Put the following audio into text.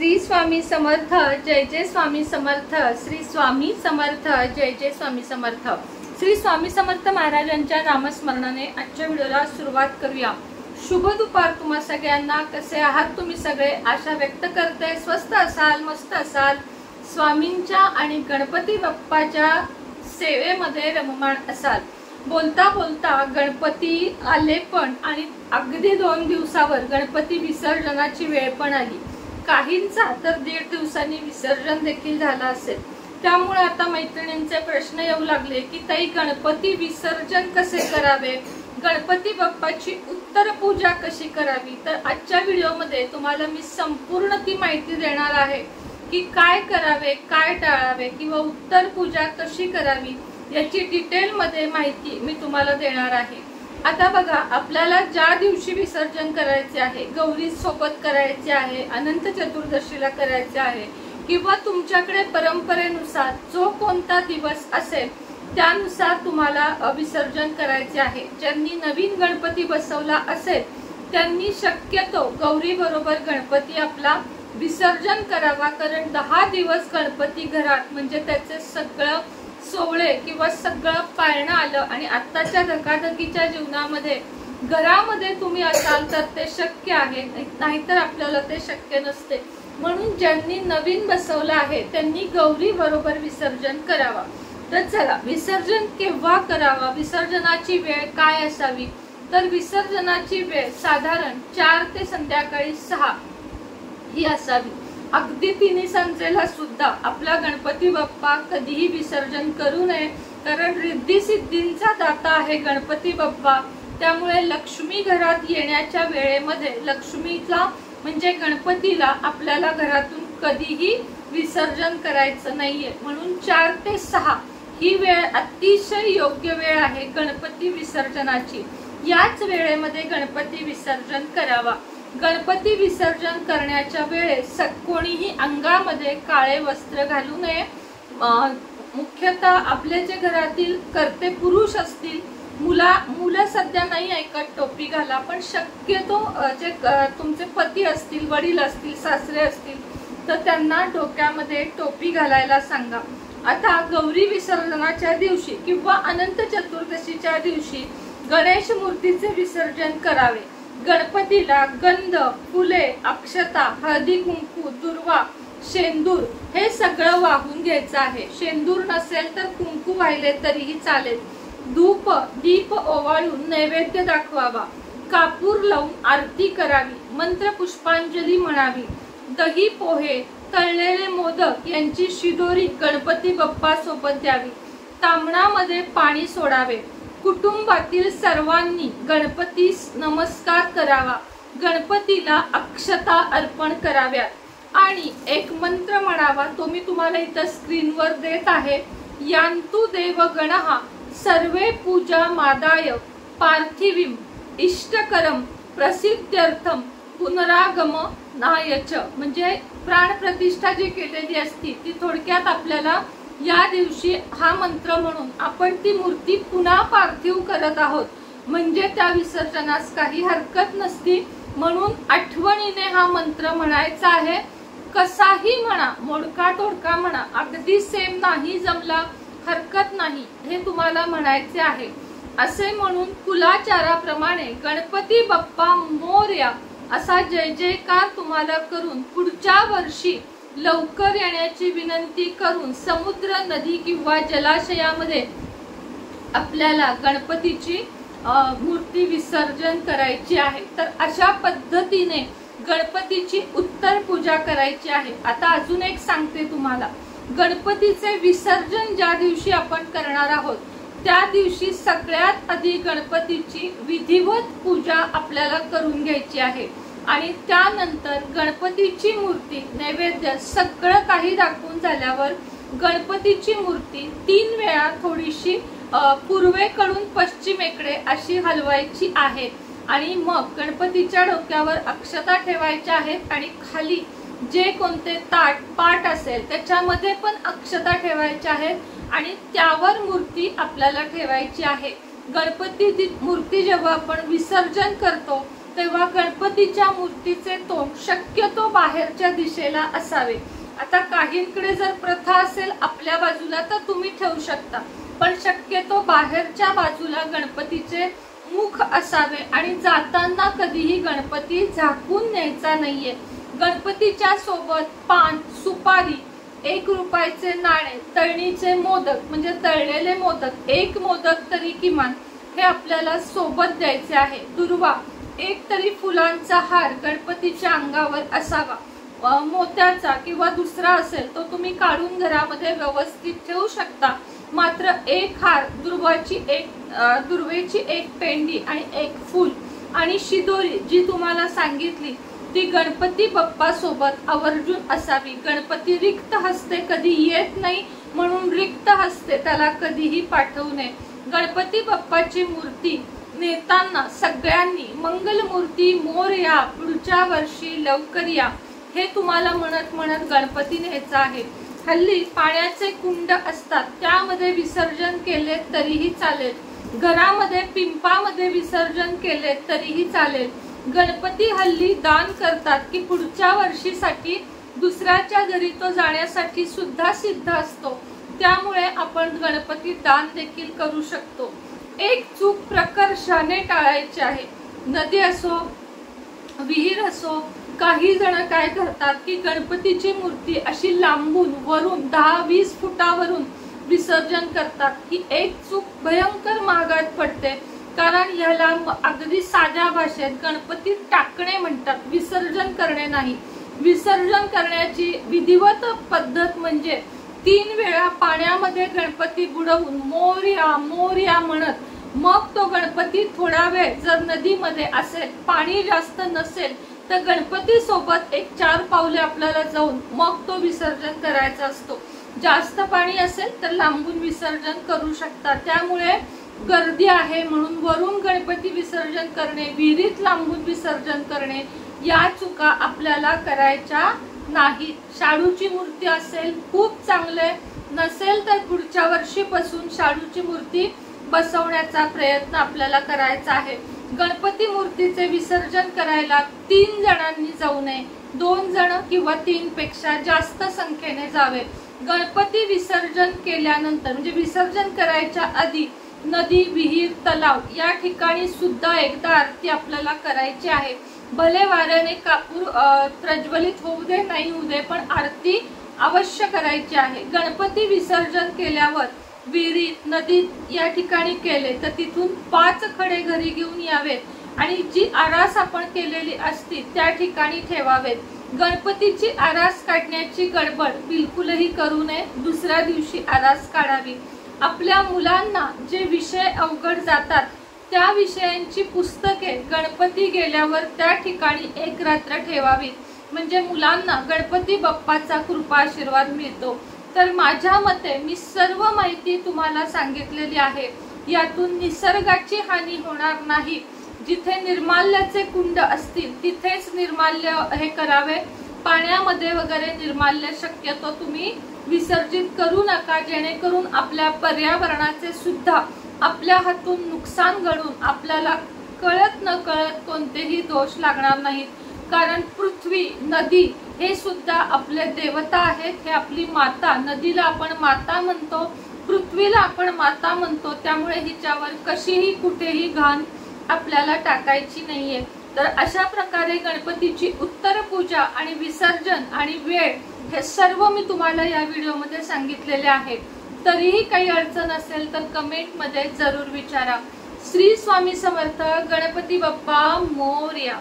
श्री स्वामी समर्थ, जय जय स्वामी समर्थ। श्री स्वामी समर्थ, जय जय स्वामी समर्थ। श्री स्वामी समर्थ महाराजांच्या नामस्मरणाने आजच्या व्हिडिओला सुरुवात करूया। शुभ दुपार तुम्हा सगळ्यांना। कसे आहात तुम्ही सगळे? आशा व्यक्त करते स्वस्थ असाल, मस्त असाल, स्वामींच्या आणि गणपती बाप्पाच्या सेवेमध्ये रममाण असाल। बोलता बोलता गणपती आले पण आणि अगदी 2 दिवसावर गणपती विसर्जनाची वेळ पण आली। काहींचा तर 1.5 दिवसांनी विसर्जन देखील झाला असेल। त्यामुळे आता मैत्रिणींचे प्रश्न येऊ लागले की ताई गणपती विसर्जन कसे करावे, गणपती बाप्पाची उत्तर पूजा कशी करावी। तर आजच्या व्हिडिओमध्ये तुम्हाला मी संपूर्ण ती माहिती देणार आहे की काय करावे, काय टाळावे किंवा उत्तर पूजा कशी करावी याची डिटेल मध्ये माहिती मी तुम्हाला देणार आहे। आता बघा, आपल्याला ज्या दिवशी विसर्जन करायचे आहे, गौरी सोबत करायचे आहे, अनंत चतुर्दशीला करायचे आहे किंवा तुमच्याकडे परंपरेनुसार जो कोणता दिवस असेल त्यानुसार तुम्हाला विसर्जन करायचे आहे। ज्यांनी नवीन गणपती बसवला असेल त्यांनी शक्यतो गौरी बरोबर गणपती आपला विसर्जन करावा, कारण 10 दिवस गणपती घरात म्हणजे त्याचे सगळं सोहळे किंवा सगळं पाळणं आलं। आणि आत्ताच्या धकाधकीच्या जीवनामध्ये घरामध्ये तुम्ही असाल तर ते शक्य आहे, नाहीतर आपल्याला ते शक्य नसते। म्हणून ज्यांनी नवीन बसवलं आहे त्यांनी गौरी बरोबर विसर्जन करावा। तर चला, विसर्जन केव्हा करावा, विसर्जनाची वेळ काय असावी? तर विसर्जनाची वेळ साधारण 4 ते संध्याकाळी 6 ही असावी। अगदी 3 संजेला सुद्धा आपला गणपती बाप्पा कधीही विसर्जन करू नये, कारण रिद्धी सिद्धींचा दाता आहे गणपती बाप्पा। त्यामुळे लक्ष्मी घरात येण्याच्या वेळेमध्ये लक्ष्मीचा म्हणजे गणपतीला आपल्याला घरातून कधीही विसर्जन करायचं नाहीये। म्हणून 4 ते 6 ही वेळ अतिशय योग्य वेळ आहे गणपती विसर्जनाची। याच वेळेमध्ये गणपती विसर्जन करावा। गणपती विसर्जन करण्याच्या वेळेस कोणीही अंगामध्ये काळे वस्त्र घालू नये। मुख्यतः आपले जे घरातील कर्ते पुरुष असतील, मुलं सध्या नाही ऐकत टोपी घाला, पण शक्यतो जे तुमचे पती असतील, वडील असतील, सासरे असतील तर त्यांना डोक्यामध्ये टोपी घालायला सांगा। आता गौरी विसर्जनाच्या दिवशी किंवा अनंत चतुर्दशीच्या दिवशी गणेश मूर्तीचे विसर्जन करावे। गणपतीला गंध, फुले, अक्षता, हळदी कुंकू, दुर्वा, शेंदूर हे सगळं वाहून घ्यायचं आहे। शेंदूर नसेल तर कुंकू वाहिले तरीही चालेल। धूप दीप ओवाळून नैवेद्य दाखवावा। कापूर लावून आरती करावी। मंत्र पुष्पांजली म्हणावी। दही, पोहे, तळलेले मोदक यांची शिदोरी गणपती बाप्पा सोबत द्यावी। तांबणामध्ये पाणी सोडावे। कुटुंबातील सर्वांनी गणपतीस नमस्कार करावा। गणपतीला अक्षता अर्पण कराव्यात आणि एक मंत्र म्हणावा, तो मी तुम्हाला इथं स्क्रीनवर देत आहे। यांतु देव गणः सर्वे पूजा मादाय पार्थिवीम इष्टकरम प्रसिद्ध्यर्थम पुनरागम नायच। म्हणजे प्राणप्रतिष्ठा जी केलेली असती ती थोडक्यात आपल्याला या दिवशी हा मंत्र म्हणून आपण ती मूर्ती पुन्हा पार्थिव करत आहोत, म्हणजे त्या विसर्जनास काही हरकत नसती। म्हणून आठवणीने हा मंत्र म्हणायचा आहे। कसाही म्हणा, मोडका तोडका म्हणा, अगदी सेम नाही जमला हरकत नाही, हे तुम्हाला म्हणायचे आहे। असे म्हणून कुलाचाराप्रमाणे गणपती बाप्पा मोरया असा जय जयकार तुम्हाला करून पुढच्या वर्षी लवकर येण्याची विनंती करून समुद्र, नदी किंवा जलाशयामध्ये आपल्याला गणपतीची मूर्ती विसर्जन करायची आहे। तर अशा पद्धतीने गणपतीची उत्तर पूजा करायची आहे। आता अजून एक सांगते तुम्हाला, गणपतीचे विसर्जन ज्या दिवशी आपण करणार आहोत त्या दिवशी सगळ्यात आधी गणपतीची विधिवत पूजा आपल्याला करून घ्यायची आहे। आणि त्यानंतर गणपतीची मूर्ती, नैवेद्य सगळं काही दाखवून झाल्यावर गणपतीची मूर्ती 3 वेळा थोडीशी पूर्वेकडून पश्चिमेकडे अशी हलवायची आहे। आणि मग गणपतीच्या डोक्यावर अक्षता ठेवायच्या आहेत आणि खाली जे कोणते पाट असेल त्याच्यामध्ये पण अक्षता ठेवायच्या आहेत आणि त्यावर मूर्ती आपल्याला ठेवायची आहे। गणपती मूर्ती जेव्हा आपण विसर्जन करतो तेव्हा गणपतीच्या मूर्तीचे तोंड शक्यतो बाहेरच्या दिशेला असावे। आता काहींकडे जर प्रथा असेल आपल्या बाजूला तर तुम्ही ठेवू शकता, पण शक्यतो बाहेरच्या बाजूला गणपतीचे मुख असावे आणि जाताना कधीही गणपती झाकून न्यायचा नाहीये। गणपतीच्या सोबत पान, सुपारी, 1 रुपयाचे नाणे, तळणीचे मोदक म्हणजे तळलेले मोदक, 1 मोदक तरी किमान हे आपल्याला सोबत द्यायचे आहे। दुर्वा, 1 तरी फुलांचा हार गणपतीच्या अंगावर असावा। मोत्याचा किंवा दुसरा असेल तो तुम्ही काढून घरामध्ये व्यवस्थित ठेवू शकता, मात्र 1 हार, दुर्वेची 1 पेंडी आणि 1 फूल आणि शिदोरी जी तुम्हाला सांगितली ती गणपती बाप्पा सोबत आवर्जून असावी। गणपती रिक्त हस्ते कधी येत नाही, म्हणून रिक्त हस्ते त्याला कधीही पाठवू नये। गणपती बाप्पाची मूर्ती नेताना सगळ्यांनी मंगलमूर्ती मोरया, पुढच्या वर्षी लवकर या हे तुम्हाला म्हणत म्हणत गणपती न्यायचा आहे। हल्ली पाण्याचे कुंड असतात, त्यामध्ये विसर्जन केले तरीही चालेल। घरामध्ये पिंपामध्ये विसर्जन केले तरीही चालेल। गणपती हल्ली दान करतात की पुढच्या वर्षीसाठी दुसऱ्याच्या घरी तो जाण्यासाठी सुद्धा सिद्ध असतो, त्यामुळे आपण गणपती दान देखील करू शकतो। एक चूक प्रकर्षाने टाळायची आहे। नदी असो, विहीर असो, काही जण काय करतात की गणपतीची मूर्ती अशी लांबून वरून 10-20 फुटावरून विसर्जन करतात। ही एक चूक भयंकर महागात पडते, कारण याला अगदी साध्या भाषेत गणपती टाकणे म्हणतात, विसर्जन करणे नाही। विसर्जन करण्याची विधिवत पद्धत म्हणजे 3 वेळा पाण्यामध्ये गणपती बुडवून मोरया मोरया म्हणत मग तो गणपती थोडा वेळ, जर नदीमध्ये असेल, पाणी जास्त नसेल तर गणपती सोबत 1-4 पावले आपल्याला जाऊन मग तो विसर्जन करायचा असतो। जास्त पाणी असेल तर लांबून विसर्जन करू शकता। त्यामुळे गर्दी आहे म्हणून वरून गणपती विसर्जन करणे, विहिरीत लांबून विसर्जन करणे या चुका आपल्याला करायच्या नाही। शाडूची मूर्ती असेल खूप चांगले, नसेल तर पुढच्या वर्षीपासून शाडूची मूर्ती बसवण्याचा प्रयत्न आपल्याला करायचा आहे। गणपती मूर्तीचे विसर्जन करायला 3 जणांनी जाऊ नये, 2 जण किंवा 3 पेक्षा जास्त संख्येने जावे। गणपती विसर्जन केल्यानंतर म्हणजे विसर्जन करायच्या आधी नदी, विहीर, तलाव या ठिकाणी सुद्धा एकदा आरती आपल्याला करायची आहे। भले वाऱ्याने कापूर प्रज्वलित होऊ दे नाही होऊ दे, पण आरती अवश्य करायची आहे। गणपती विसर्जन केल्यावर विहिरीत, नदीत या ठिकाणी केले तर तिथून 5 खडे घरी घेऊन यावेत आणि जी आरास आपण केलेली असती त्या ठिकाणी ठेवावेत। गणपतीची आरास काढण्याची गडबड बिलकुलही करू नये, दुसऱ्या दिवशी आरास काढावी। आपल्या मुलांना जे विषय अवघड जातात त्या विषयांची पुस्तके गणपती गेल्यावर त्या ठिकाणी 1 रात्र ठेवावीत, म्हणजे मुलांना गणपती बाप्पाचा कृपा आशीर्वाद मिळतो। तर माझ्या मते मी सर्व माहिती तुम्हाला सांगितलेली आहे, यातून निसर्गाची हानी होणार नाही। जिथे निर्माल्याचे कुंड असतील तिथेच निर्माल्य हे करावे, पाण्यामध्ये वगैरे निर्माल्य शक्यतो तुम्ही विसर्जित करू नका, जेणेकरून आपल्या पर्यावरणाचे सुद्धा आपल्या हातून नुकसान घडून आपल्याला कळत न कळत कोणतेही दोष लागणार नाहीत। कारण पृथ्वी, नदी हे सुद्धा आपले देवता आहेत, हे आपली माता। नदीला आपण माता म्हणतो, पृथ्वीला आपण माता म्हणतो, त्यामुळे हिच्यावर कशीही कुठेही घाण आपल्याला टाकायची नाहीये। तर अशा प्रकारे गणपतीची उत्तर पूजा आणि विसर्जन आणि वेळ हे सर्व मी तुम्हाला या व्हिडिओमध्ये सांगितलेले आहे। तरीही काही अडचण असेल तर कमेंट मध्ये जरूर विचारा। श्री स्वामी समर्थ, गणपती बाप्पा मोरया।